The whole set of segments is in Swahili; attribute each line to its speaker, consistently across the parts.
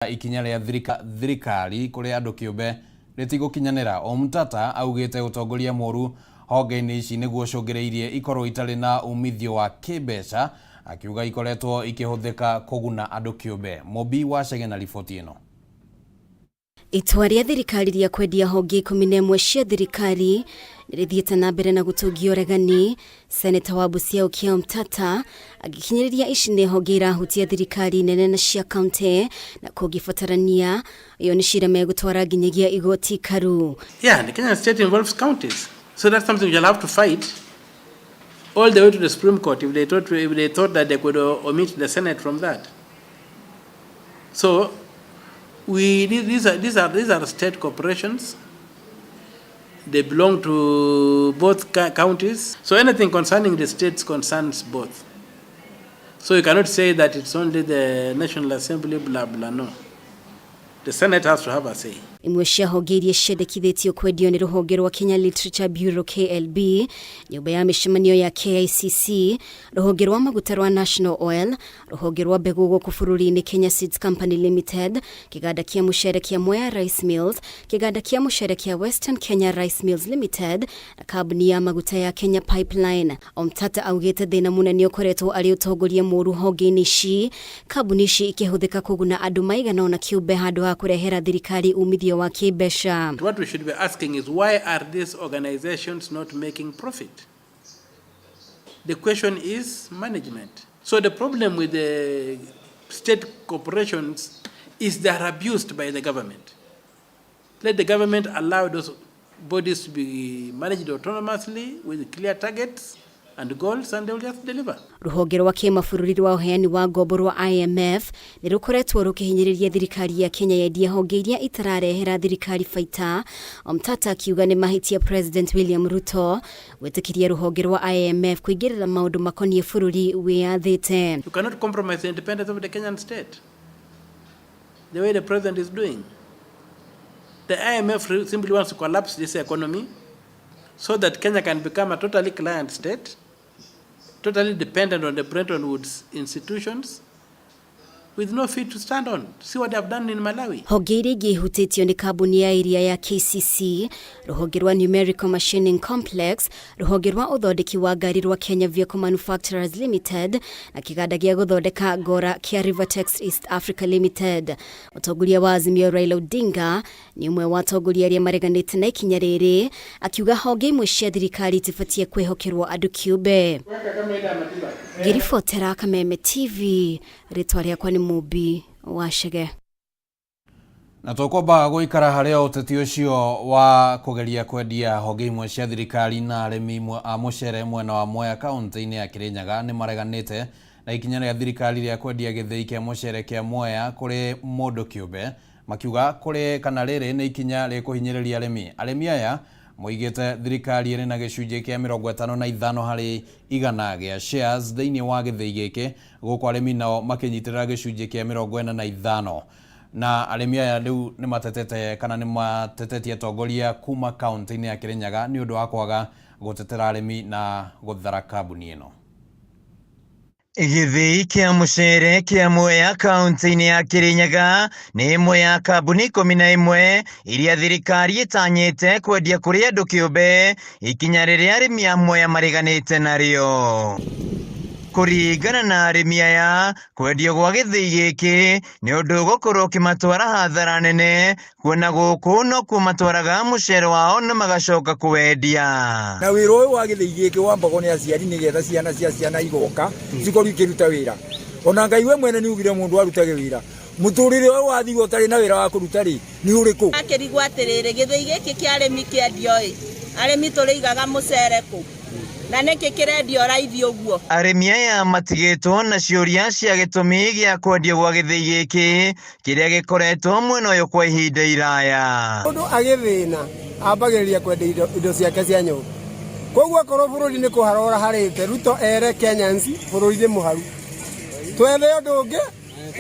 Speaker 1: Ikinya ria thirikari kuri andu kiumbe ritigokinyanira Omutata augite utongoria moru honge-ini ici niguo cungireirie ikorwo itari na umithio wa kibeca, akiuga ikoretwo ikihuthika kuguna andu kiumbe. Mobi wa Chege na riboti ino.
Speaker 2: Itua ria thirikari ria kwendia honge 11 cia thirikari nirithiete na mbere na gutungio regani. Seneta wa Busia Okiya Omutata agikinyiriria ici ni honge irahutia thirikari nene na cia county na kugibatarania iyo ni cira megutwara nginyagia igoti karu.
Speaker 3: Yeah, the Kenyan state involves counties, so that's something you'll have to fight all the way to the Supreme Court if they thought that they could omit the Senate from that. So these are state corporations. They belong to both counties. So anything concerning the states concerns both. So you cannot say that it's only the National Assembly, blah, blah, no. The Senate has to have a say.
Speaker 2: Imwe cia honge iria ciendekithĩtio kwendio ni ruhonge rwa Kenya Literature Bureau KLB, nyumba ya mishemanio ya KICC, ruhonge rwa maguta rwa National Oil, ruhonge rwa mbegu gũkũ bũrũri-inĩ Kenya Seeds Company Limited, kiganda kia mucere kia Mwea Rice Mills, kiganda kia mucere kia Western Kenya Rice Mills Limited, na kambuni ya maguta ya Kenya Pipeline. Omutata augite thina munene ukoretwo ari utongoria moru honge-ini ici, kambuni ici ikihuthika kuguna andu maigana ona kiumbe handu ha kurehera thirikari umithio. What
Speaker 3: we should be asking is, why are these organizations not making profit? The question is management. So the problem with the state corporations is they are abused by the government. Let the government allow those bodies to be managed autonomously with clear targets and goals, and they will just deliver.
Speaker 2: Ruhonge rwa kimabũrũri rwa uheani wa ngombo rwa IMF ni rukoretwo rukihinyiriria thirikari ya Kenya yendia honge iria itararehera thirikari baita. Omutata akiuga ni mahitia President William Ruto gwitikiria ruhonge rwa IMF kuingirira maundu makonie bũrũri wiyathite.
Speaker 3: You cannot compromise the independence of the Kenyan state the way the president is doing. The IMF simply wants to collapse this economy so that Kenya can become a totally client state, totally dependent on the Bretton Woods institutions, with no feet to stand on. See what they have done in Malawi.
Speaker 2: Honge iria ingihutitio ni kambuni ya iria ya KCC, ruhonge rwa Numerical Machining Complex, ruhonge rwa uthondeki wa ngari rwa Kenya Vehicle Manufacturers Limited, na kiganda gia guthondeka ngora kia Rivertex East Africa Limited. Mutongoria wa Azimio Raila Odinga ni umwe wa atongoria aria mareganite na ikinya riri, akiuga honge imwe cia thirikari itibatie kwihokerwo andu kiumbe. Ngiribotera Kameme TV, ritwa riakwa ni Mobi wa Chege.
Speaker 1: Na tukomba guikara haria uteti ucio wa kugeria kwendia honge imwe cia thirikari na arimi a mucere mwena wa Mwea kaunti-ini ya Kirinyaga ni mareganite na ikinya ria thirikari ria kwendia githei kia mucere kia Mwea kuri mundu kiumbe, makiuga kuri kana riri ni ikinya rikuhinyiriria arimi aya moigite thirikari iri na gicunjĩ kia 55 hari igana gia shares thiini wa githei giki, guku arimi nao makinyitirira gicunjĩ kia 45, na arimi aya riu ni matetete kana ni matetetie atongoria kuma kaunti-ini ya Kirinyaga ni undu wa kwaga gutetera arimi na guthara kambuni ino.
Speaker 4: Githei kia mucere kia Mwea kaunti-ini ya Kirinyaga ni imwe ya kambuni 11 iria thirikari itanyite kwendia kuri andu kiumbe, ikinya riria arimi a Mwea mariganite nario. Kuringana na arimi aya, kwendio gwa githei giki ni undu gukorwo kimatwara hathara nene, kuona guku no kumatwaraga mucere wao na magacoka kuwendia.
Speaker 5: Na wira uyu wa githei giki wambagwo ni aciari nigetha ciana igoka cikorwo ikiruta wira. Ona Ngai we mwene ni ugire mundu arutage wira. Muturire uyu wathirwo tari na wira wa kuruta ri ni uriku.
Speaker 6: Akirigwa atiriri githei giki kia arimi kiendio arimi turiigaga mucere ku na niki kirendio raithi uguo.
Speaker 4: Arimi aya matigitwo na ciuria cia gitumi gia kwendio gwa githei giki kiria gikoretwo mwena uyu kwa ihinda iraya.
Speaker 5: Mundu agithina ambagiriria kwendia indo ciake cia nyumba, koguo korwo bururi ni kuharora harite Ruto ere Kenyans bururi ni muharu twethe undu ungi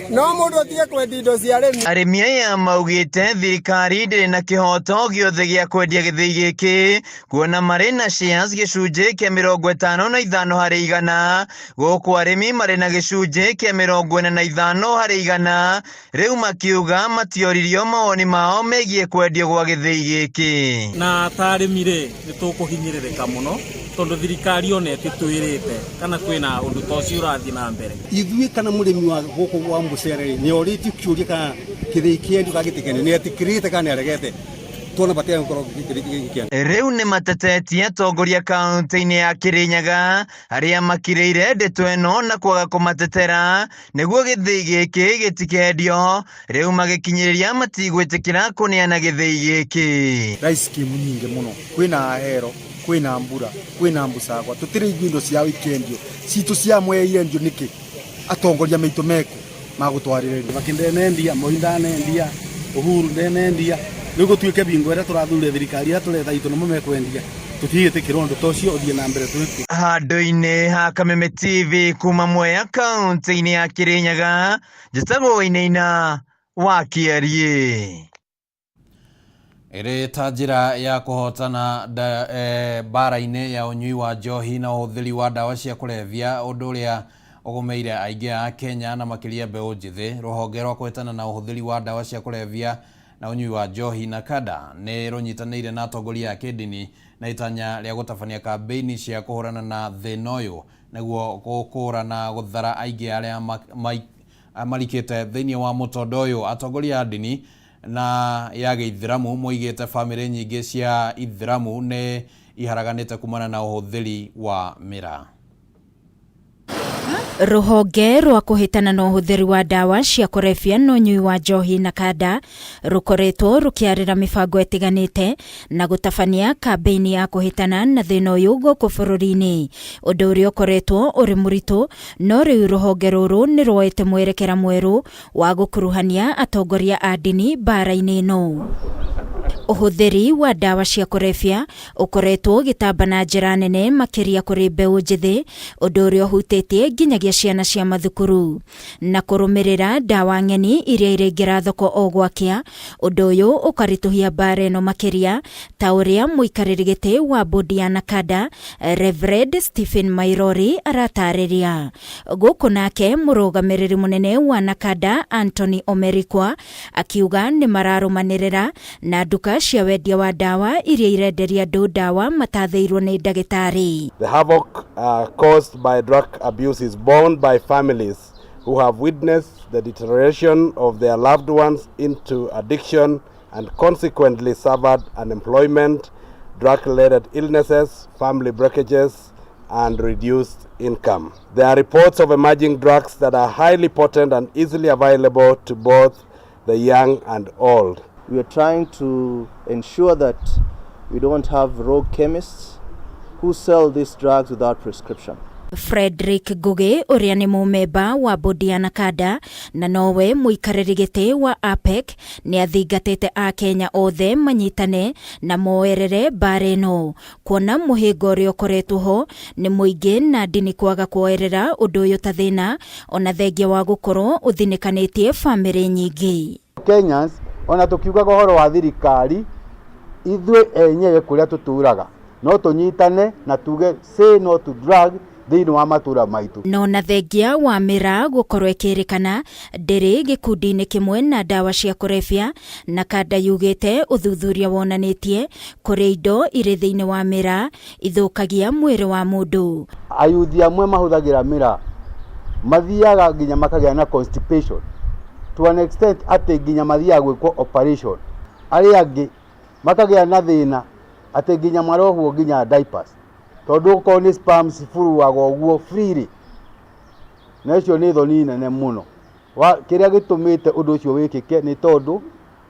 Speaker 5: no mundu atige kwendia indo cia arimi.
Speaker 4: Arimi aya maugite thirikari ndiri na kihoto giothe gia kwendia githii giki kuona mari na shares gicunji kia 55 hari igana guku arimi mari na gicunji kia 45 hari igana riu makiuga matioririo mawoni mao megie kwendio gwa githii giki
Speaker 7: na tarimire nitukuhinyiririka muno tondu thirikari onete twirite kana kwina undu tocio urathi na mbere
Speaker 8: ithui kana murimi wa guku wa mucere ni oriti kiuria kana kithii kiendu kagitikene ni atikirite kana aregete tona batia ngoro kithii kiendu
Speaker 4: riu ni matetetie atongoria kaunti-ini ya Kirinyaga aria makireire ndeto eno na kwaga kumatetera niguo githii giki gitikendio riu magikinyiriria matigwitikira kuneana githii giki
Speaker 8: rice scheme nyingi muno kwina ahero kwina mbura kwina mbusagwa tutire indo cia weekendio citu cia mweire ndio niki atongoria meitu meko magutwaririria
Speaker 7: bakindenendia moindanendia uhuru ndenendia nigo tuike bingo era turathure thirikari ya turetha itu no memekwendia tutigite kirondo tocio othie na mbere tuiku
Speaker 4: handu-ini ha Kameme TV kuma Mwea kaunti-ini ya Kirinyaga njitagwo Inaina wa Kiarie
Speaker 1: iri ta njira ya kuhotana bara-ini ya unyui wa njohi na uhuthiri wa dawa cia kulevya undu uria ugumeire aingi a Kenya na makiria mbeu njithi ruhonge rwa kuhotana na uhuthiri wa dawa cia kulevya na unyui wa njohi na kada ni runyitanire na atongoria a kidini na itanya ria gutabania kambeini cia kuhurana na thina uyu niguo gukura na guthara aingi aria marikite thiini wa mutondo uyu atongoria a dini na ya Gĩithĩramu moigĩte family nyingĩ cia Ithĩramu nĩ iharaganĩte kumana na ũhũthĩri wa mĩraa.
Speaker 2: Ruhonge rwa kuhitana na uhuthiri wa dawa cia kulevya na unyui wa njohi na kada rukoretwo rukiarira mibango etiganite na gutabania kambeini ya kuhitana na thina uyu guku bururi-ini undu uria ukoretwo uri muritu no riu ruhonge ruru ni rwoete mwerekera mweru wa gukuruhania atongoria a dini bara-ini ino. Uhuthiri wa dawa cia kulevya ukoretwo gitamba na njira nene makiria kuri mbeu njithi undu uria uhutitie nginyagia ciana cia mathukuru na kurumirira dawa ng'eni iria irengira thoko o gwakia undu uyu ukarituhia bara ino makiria ta uria muikariri giti wa bodi ya nakada Reverend Stephen Mairori aratariria guku nake murugamiriri munene wa nakada Anthony Omerikwa akiuga ni mararumanirira na duka cia wendia wa dawa iria irenderia andu dawa matathiirwo ni ndagitari.
Speaker 9: The havoc caused by drug abuse is borne by families who have witnessed the deterioration of their loved ones into addiction and consequently suffered unemployment, drug-related illnesses, family breakages, and reduced income. There are reports of emerging drugs that are highly potent and easily available to both the young and old.
Speaker 10: We are trying to ensure that we don't have rogue chemists who sell these drugs without prescription.
Speaker 2: Frederick Guge uria ni mumemba wa bodi ya nakada na nowe muikariri giti wa APEC ni athingatite a Kenya othe manyitane na moerere bare no kuona muhingo uria ukoretwo ho ni muingi na dini kwaga kuoerera undu uyu ta thina ona thengia wa gukorwo uthinikanitie family nyingi.
Speaker 8: Kenyans ona tukiuga gohoro wa thirikari ithui enyewe kuria tuturaga no tunyitane na tuge say no to drug thiini wa matura maitu.
Speaker 2: No na thengia wa mira gukorwo ikirikana ndiri gikundi-ini kimwe na dawa cia kulevya na kada yugite uthuthuria wonanitie kuri indo iri thiini wa mira ithukagia mwiri wa mundu.
Speaker 8: Ayuthi amwe mahuthagira mira mathiaga nginya makagia na constipation to an extent ati nginya mathiaga gwikwo operation ari angi makagia na thina ati nginya marohwo nginya diapers tondu ko ni spams furuaga uguo freely na icio ni thoni nene muno kiria gitumite undu ucio wikike ni tondu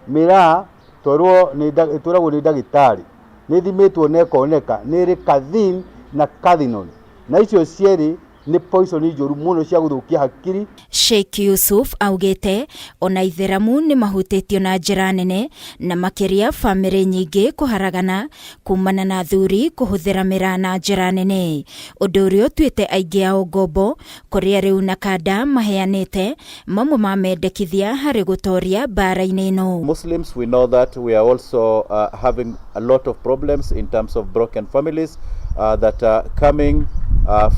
Speaker 8: mira torwo ni turagwo ni ndagitari ni thimitwo na ikoneka ni ri cathine na cathinol na icio cieri nĩ poison njũru mũno cia gũthũkia hakiri.
Speaker 11: Sheikh Yusuf augete ona itheramu nĩ mahutĩtio na njĩra nene na makĩria famĩrĩ nyingĩ kũharagana kumana na athuri kũhũthĩra mĩraa na njĩra nene. Ũndũ ũrĩa ũtuĩte aingĩ ao ngombo kũrĩa rĩu na kanda maheanĩte mamwe ma mendekithia harĩ gũtoria mbara-inĩ ĩno.
Speaker 10: Muslims, we know that we are also having a lot of problems in terms of broken families that are coming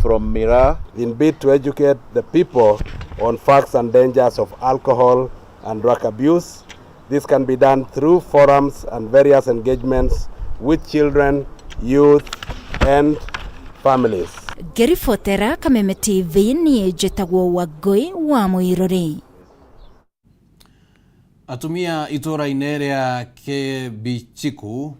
Speaker 10: from Mira.
Speaker 9: In bid to educate the people on facts and dangers of alcohol and drug abuse. This can be done through forums and various engagements with children, youth and families.
Speaker 11: Ngĩribotera Kameme TV niĩ njĩtagwo Wangui wa Mũirũrĩ.
Speaker 1: Atumia itũra-inĩ rĩa Kĩbichiku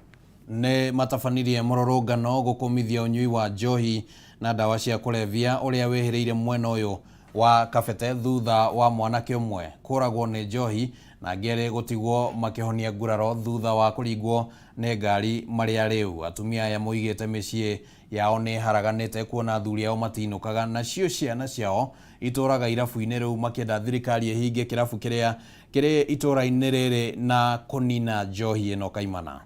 Speaker 1: nĩ matabanirie mũrũrũngano gũkũmithia ũnyui wa njohi na ndawa cia kũrebia ũrĩa wĩhĩrĩire mwena ũyũ wa Kabete thutha wa mwanake ũmwe kũragwo nĩ njohi na ngere gũtigwo makĩhonia nguraro thutha wa kũringwo nĩ ngari marĩa rĩu. Atumia aya moigĩte mĩciĩ yao nĩ haraganĩte kuona athuri ao matinũkaga nacio ciana ciao itũraga irabu-inĩ rĩu makĩenda thirikari ĩhinge kĩrabu kĩrĩa kĩrĩ itũra-inĩ rĩrĩ na kũnina njohi ĩno kaimana.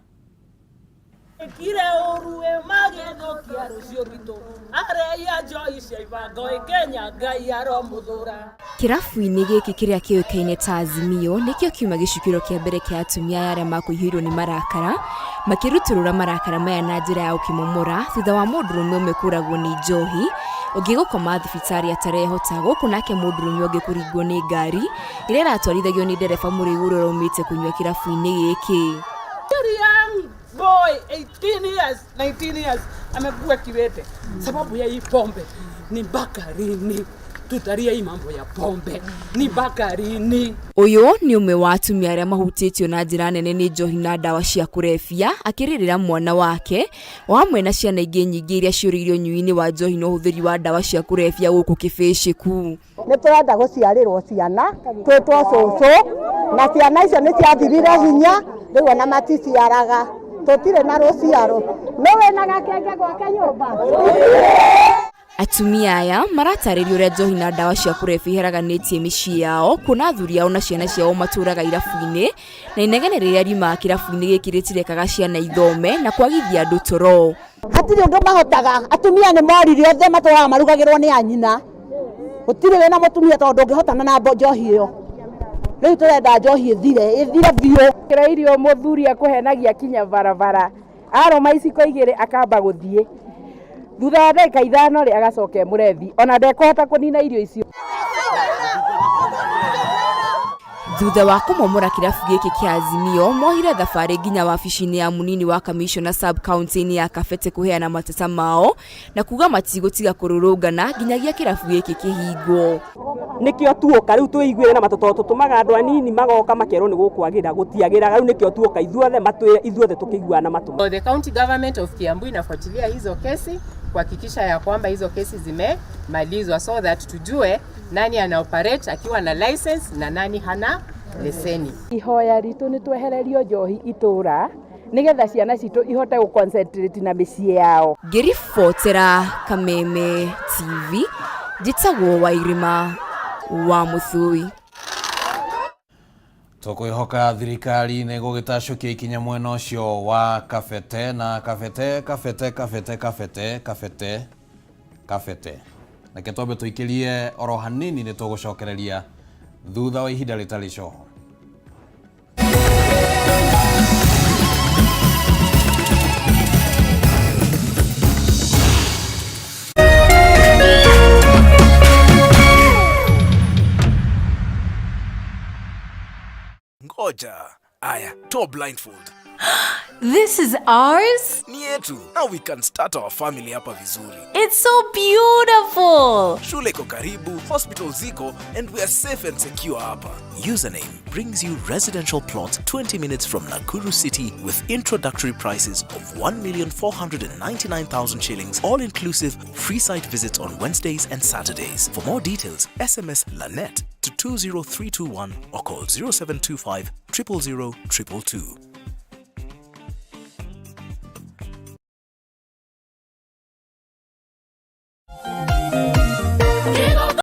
Speaker 6: Kire oruwe magego kia rucio rwito are ya njohi cia ibango Kenya ngai aromuthura.
Speaker 11: Kirabu-inĩ gĩkĩ kĩrĩa kĩũĩkaine ta Azimio nĩkĩo kiuma gĩcukĩro kĩa mbere kĩa atumia arĩa makũihũirwo nĩ marakara makĩrutũrũra marakara maya na njĩra ya ũkĩmomora thutha wa mũndũrũme ũmwe kũragwo nĩ njohi ũngĩ gũkoma thibitarĩ atarehota gũkũ nake mũndũrũme ũngĩ kũringwo nĩ ngari ĩrĩa ĩratwarithagio nĩ ndereba mũrĩu ũrĩa ũraumĩte kũnyua kirabu-inĩ gĩkĩ.
Speaker 6: Boy 18 years 19 years amekuwa kiwete sababu ya hii pombe. Ni bakarini tutaria hii mambo ya pombe ni bakarini.
Speaker 11: Ũyũ nĩ ũmwe wa atumia arĩa mahutĩtio na njĩra nene nĩ njohi na ndawa cia kũrebia akĩrĩrĩra mwana wake o hamwe na ciana ingĩ nyingĩ iria ciũrĩirio ũnyui-inĩ wa njohi na ũhũthĩri wa ndawa cia kũrebia gũkũ Kĩbĩciku.
Speaker 12: Nĩ tũrenda gũciarĩrwo ciana twĩtwo cũcũ na ciana icio nĩ ciathirire hinya rĩu ona maticiaraga tũtirĩ na rũciaro no wĩna gakenge gwake nyũmba.
Speaker 11: Atumia aya maratarĩrio ũrĩa njohi na ndawa cia kũrebia iharaganĩtie mĩciĩ yao kuona athuri ao na ciana ciao matũraga irabu-inĩ na inegene rĩrĩa riumaga kirabu-inĩ gĩkĩ rĩtirekaga ciana ithome na kwagithia andũ toro.
Speaker 12: Hatirĩ ũndũ mahotaga atumia nĩ morire othe matũraga marugagĩrwo nĩ anyina gũtirĩ wĩna mũtumia tondũ ũngĩhotana na njohi ĩyo. Rĩu tũrenda njohi ĩthire biũ.
Speaker 13: Kĩra irio mũthuri akũhenagia kinya barabara aroma iciko igĩrĩ akamba gũthiĩ thutha wa ndagĩka ithano rĩ agacoka mũrethi ona ndekũhota kũnina irio icio.
Speaker 11: Thutha wa kũmomora kirabu gĩkĩ kĩa Azimio mohire thabarĩ nginya wabici-inĩ ya munini wa commissioner sub county-inĩ ya Kabete kũheana mateta mao na kuga matigũtiga kũrũrũngana nginyagia kirabu gĩkĩ kĩhingwo.
Speaker 13: Nĩkĩo tuoka rĩu twĩiguĩre na matũ tũtũmaga andũ anini magoka makerwo nĩ gũkwagĩra gũtiagĩraga rĩu nĩkĩo tuoka ithuothe matwĩre ithuothe tũkĩiguana matũ.
Speaker 14: The county government of Kiambu inafuatilia hizo kesi kuhakikisha ya kwamba hizo kesi zimemalizwa so that tujue nani ana operate akiwa na license na nani hana leseni.
Speaker 13: Ihoya ritũ nĩ twehererio njohi itũra nigetha ciana citũ ihote gũ concentrate na mĩciĩ yao.
Speaker 11: Ngĩribotera Kameme TV njĩtagwo Wairima wa Mũthui.
Speaker 1: Tũkwĩhoka thirikari nĩ gũgĩtacũkia ikinya mwena ũcio wa Kabete na Kabete. Reke twambe tũikĩrie oro hanini nĩ tũgũcokereria thutha wa ihinda rĩtarĩ coho.
Speaker 15: Ngoja. Aya, toa blindfold.
Speaker 16: This is ours?
Speaker 15: Ni yetu. Now we can start our family hapa vizuri.
Speaker 16: It's so beautiful.
Speaker 15: Shule iko karibu, hospital ziko, and we are safe and secure hapa.
Speaker 17: Username brings you residential plot 20 minutes from Nakuru City with introductory prices of 1,499,000 shillings, all inclusive, free site visits on Wednesdays and Saturdays. For more details, SMS Lanet to 20321 or call 0725 000 222.